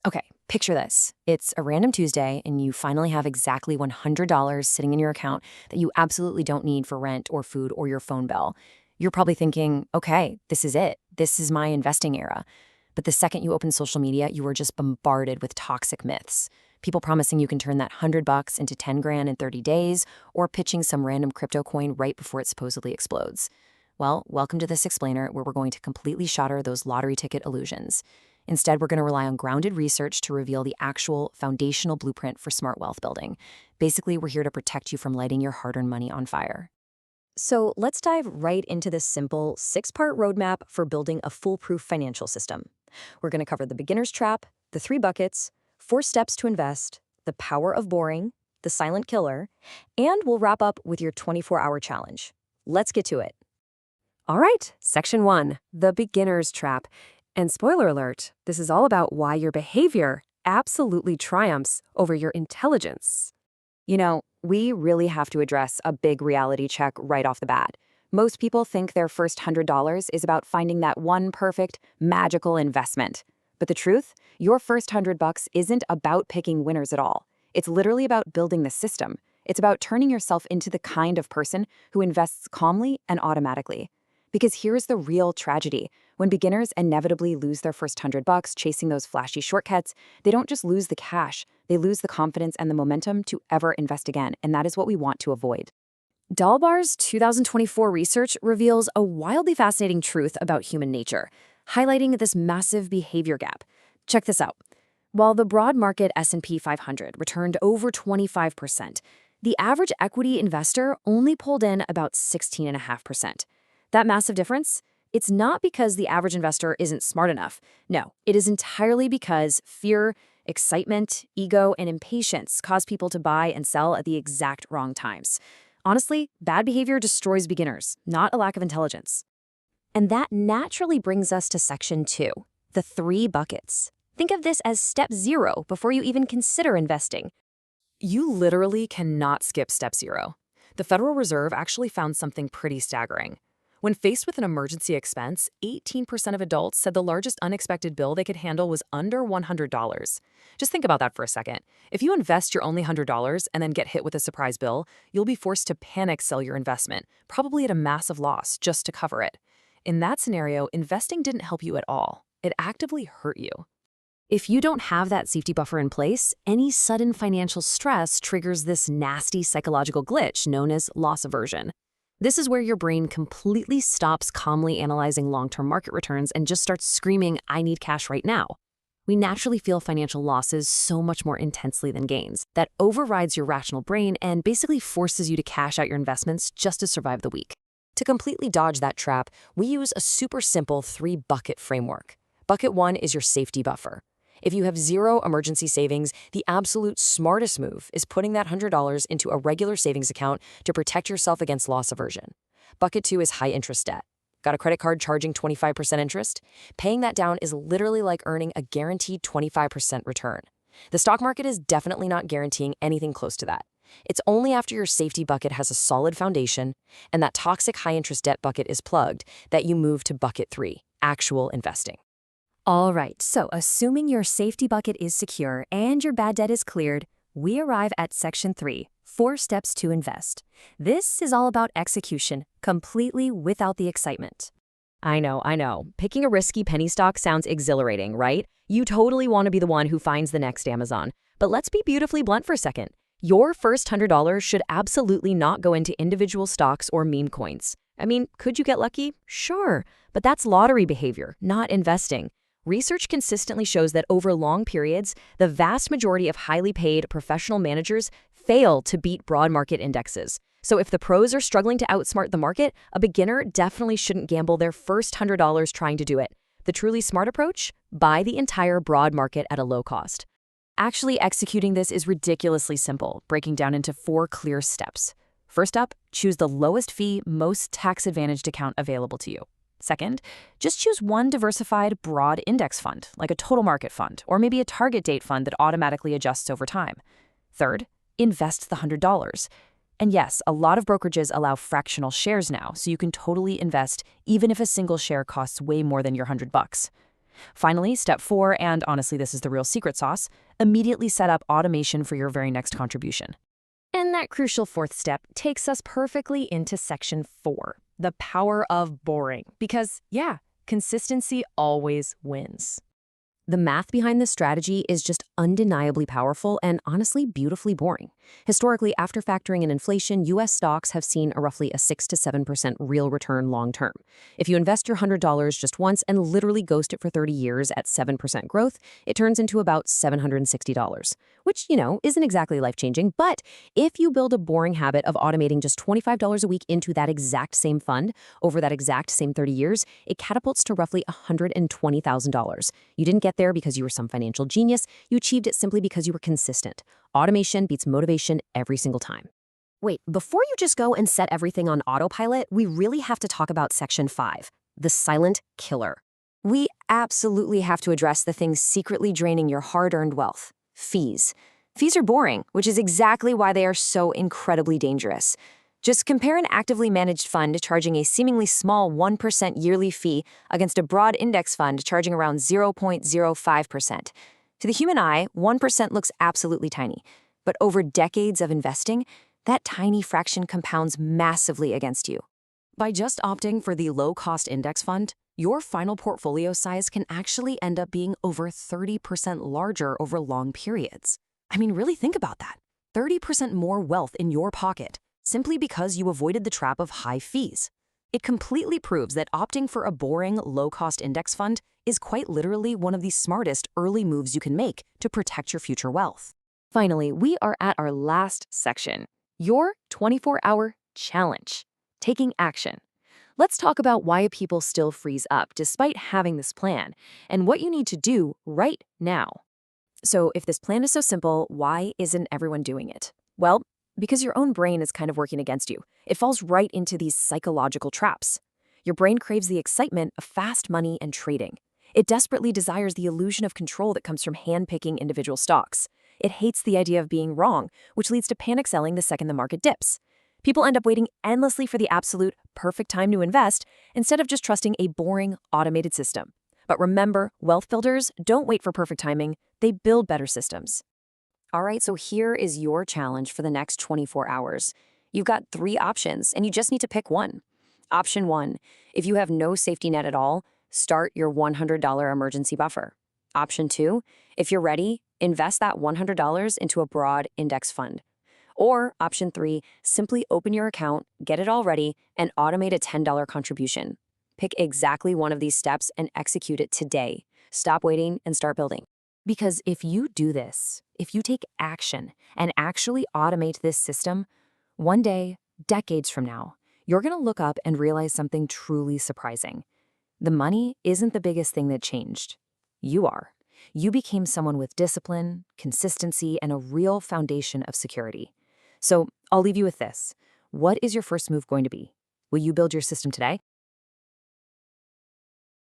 Okay, picture this. It's a random Tuesday, and you finally have exactly $100 sitting in your account that you absolutely don't need for rent or food or your phone bill. You're probably thinking, okay, this is it. This is my investing era. But the second you open social media, you are just bombarded with toxic myths. People promising you can turn that $100 into 10 grand in 30 days, or pitching some random crypto coin right before it supposedly explodes. Well, welcome to this explainer where we're going to completely shatter those lottery ticket illusions. Instead, we're going to rely on grounded research to reveal the actual foundational blueprint for smart wealth building. Basically, we're here to protect you from lighting your hard-earned money on fire. So let's dive right into this simple 6-part roadmap for building a foolproof financial system. We're going to cover the beginner's trap, the 3 buckets, 4 steps to invest, the power of boring, the silent killer, and we'll wrap up with your 24-hour challenge. Let's get to it. All right, Section 1, the beginner's trap. And spoiler alert, this is all about why your behavior absolutely triumphs over your intelligence. You know, we really have to address a big reality check right off the bat. Most people think their first $100 is about finding that one perfect, magical investment. But the truth, your first $100 isn't about picking winners at all. It's literally about building the system. It's about turning yourself into the kind of person who invests calmly and automatically. Because here's the real tragedy. When beginners inevitably lose their first $100 chasing those flashy shortcuts, they don't just lose the cash, they lose the confidence and the momentum to ever invest again, and that is what we want to avoid. Dalbar's 2024 research reveals a wildly fascinating truth about human nature, highlighting this massive behavior gap. Check this out. While the broad market S&P 500 returned over 25%, the average equity investor only pulled in about 16.5%. That massive difference? It's not because the average investor isn't smart enough. No, it is entirely because fear, excitement, ego, and impatience cause people to buy and sell at the exact wrong times. Honestly, bad behavior destroys beginners, not a lack of intelligence. And that naturally brings us to Section 2, the 3 buckets. Think of this as step 0 before you even consider investing. You literally cannot skip step 0. The Federal Reserve actually found something pretty staggering. When faced with an emergency expense, 18% of adults said the largest unexpected bill they could handle was under $100. Just think about that for a second. If you invest your only $100 and then get hit with a surprise bill, you'll be forced to panic sell your investment, probably at a massive loss, just to cover it. In that scenario, investing didn't help you at all. It actively hurt you. If you don't have that safety buffer in place, any sudden financial stress triggers this nasty psychological glitch known as loss aversion. This is where your brain completely stops calmly analyzing long-term market returns and just starts screaming, "I need cash right now." We naturally feel financial losses so much more intensely than gains. That overrides your rational brain and basically forces you to cash out your investments just to survive the week. To completely dodge that trap, we use a super simple 3-bucket framework. Bucket 1 is your safety buffer. If you have 0 emergency savings, the absolute smartest move is putting that $100 into a regular savings account to protect yourself against loss aversion. Bucket 2 is high-interest debt. Got a credit card charging 25% interest? Paying that down is literally like earning a guaranteed 25% return. The stock market is definitely not guaranteeing anything close to that. It's only after your safety bucket has a solid foundation and that toxic high-interest debt bucket is plugged that you move to bucket 3, actual investing. All right, so assuming your safety bucket is secure and your bad debt is cleared, we arrive at Section 3, 4 steps to invest. This is all about execution, completely without the excitement. I know. Picking a risky penny stock sounds exhilarating, right? You totally want to be the one who finds the next Amazon. But let's be beautifully blunt for a second. Your first $100 should absolutely not go into individual stocks or meme coins. I mean, could you get lucky? Sure, but that's lottery behavior, not investing. Research consistently shows that over long periods, the vast majority of highly paid professional managers fail to beat broad market indexes. So if the pros are struggling to outsmart the market, a beginner definitely shouldn't gamble their first $100 trying to do it. The truly smart approach? Buy the entire broad market at a low cost. Actually executing this is ridiculously simple, breaking down into 4 clear steps. First up, choose the lowest fee, most tax-advantaged account available to you. Second, just choose one diversified broad index fund, like a total market fund, or maybe a target date fund that automatically adjusts over time. Third, invest the $100. And yes, a lot of brokerages allow fractional shares now, so you can totally invest even if a single share costs way more than your $100. Finally, step 4, and honestly, this is the real secret sauce, immediately set up automation for your very next contribution. And that crucial fourth step takes us perfectly into section 4, the power of boring. Because, yeah, consistency always wins. The math behind this strategy is just undeniably powerful and honestly beautifully boring. Historically, after factoring in inflation, U.S. stocks have seen a roughly a 6 to 7% real return long term. If you invest your $100 just once and literally ghost it for 30 years at 7% growth, it turns into about $760, which, isn't exactly life-changing. But if you build a boring habit of automating just $25 a week into that exact same fund over that exact same 30 years, it catapults to roughly $120,000. You didn't get there because you were some financial genius. You achieved it simply because you were consistent. Automation beats motivation every single time. Wait, before you just go and set everything on autopilot, we really have to talk about Section 5, the silent killer. We absolutely have to address the things secretly draining your hard-earned wealth: fees. Fees are boring, which is exactly why they are so incredibly dangerous. Just compare an actively managed fund charging a seemingly small 1% yearly fee against a broad index fund charging around 0.05%. To the human eye, 1% looks absolutely tiny, but over decades of investing, that tiny fraction compounds massively against you. By just opting for the low-cost index fund, your final portfolio size can actually end up being over 30% larger over long periods. I mean, really think about that. 30% more wealth in your pocket, simply because you avoided the trap of high fees. It completely proves that opting for a boring, low-cost index fund is quite literally one of the smartest early moves you can make to protect your future wealth. Finally, we are at our last section, your 24-hour challenge, taking action. Let's talk about why people still freeze up despite having this plan, and what you need to do right now. So if this plan is so simple, why isn't everyone doing it? Well, because your own brain is kind of working against you. It falls right into these psychological traps. Your brain craves the excitement of fast money and trading. It desperately desires the illusion of control that comes from handpicking individual stocks. It hates the idea of being wrong, which leads to panic selling the second the market dips. People end up waiting endlessly for the absolute perfect time to invest instead of just trusting a boring, automated system. But remember, wealth builders don't wait for perfect timing, they build better systems. All right, so here is your challenge for the next 24 hours. You've got 3 options, and you just need to pick one. Option 1, if you have no safety net at all, start your $100 emergency buffer. Option 2, if you're ready, invest that $100 into a broad index fund. Or option 3, simply open your account, get it all ready, and automate a $10 contribution. Pick exactly one of these steps and execute it today. Stop waiting and start building. Because if you do this, if you take action and actually automate this system, one day, decades from now, you're going to look up and realize something truly surprising. The money isn't the biggest thing that changed. You are. You became someone with discipline, consistency, and a real foundation of security. So I'll leave you with this. What is your first move going to be? Will you build your system today?